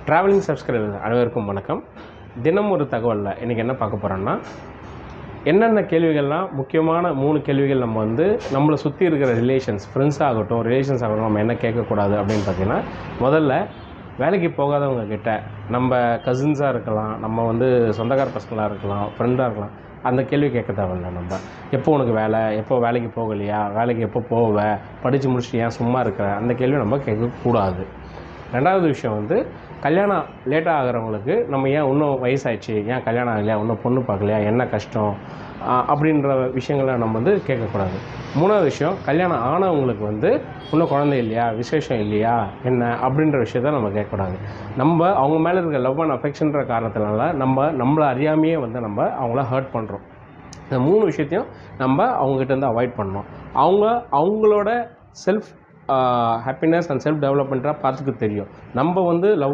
Travelling subscriber அனைவருக்கும் வணக்கம். தினம் ஒரு தகவலில் இன்றைக்கி என்ன பார்க்க போகிறோன்னா, என்னென்ன கேள்விகள்லாம் முக்கியமான 3 கேள்விகள் நம்ம நம்மளை சுற்றி இருக்கிற ஃப்ரெண்ட்ஸ் ஆகட்டும் ரிலேஷன்ஸ் ஆகட்டும் நம்ம என்ன கேட்கக்கூடாது அப்படின்னு பார்த்தீங்கன்னா, முதல்ல வேலைக்கு போகாதவங்க கிட்ட நம்ம கசின்ஸாக இருக்கலாம், நம்ம சொந்தக்கார பசங்களாக இருக்கலாம், ஃப்ரெண்டாக இருக்கலாம், அந்த கேள்வி கேட்க தேவையில்லை. நம்ம எப்போ உனக்கு வேலை, எப்போ வேலைக்கு போகலையா, வேலைக்கு எப்போ போவ, படித்து முடிச்சுட்டு ஏன் சும்மா இருக்கிற, அந்த கேள்வி நம்ம கேட்கக்கூடாது. ரெண்டாவது விஷயம் கல்யாணம் லேட்டாக ஆகிறவங்களுக்கு நம்ம ஏன் இன்னும் வயசாகிடுச்சு, ஏன் கல்யாணம் ஆகலையா, இன்னும் பொண்ணு பார்க்கலையா, என்ன கஷ்டம் அப்படின்ற விஷயங்களை நம்ம கேட்கக்கூடாது. மூணாவது விஷயம், கல்யாணம் ஆனவங்களுக்கு இன்னும் குழந்தை இல்லையா, விசேஷம் இல்லையா, என்ன அப்படின்ற விஷயத்த நம்ம கேட்கக்கூடாது. நம்ம அவங்க மேலே இருக்க லவ் அண்ட் அஃபெக்ஷன்ற காரணத்தினால நம்மளை அறியாமையே நம்ம அவங்கள ஹர்ட் பண்ணுறோம். இந்த 3 விஷயத்தையும் நம்ம அவங்ககிட்ட அவாய்ட் பண்ணணும். அவங்களோட செல்ஃப் ஹாப்பினஸ் அண்ட் செல்ஃப் டெவலப்மெண்ட்டாக பார்த்துக்க தெரியும். நம்ம லவ்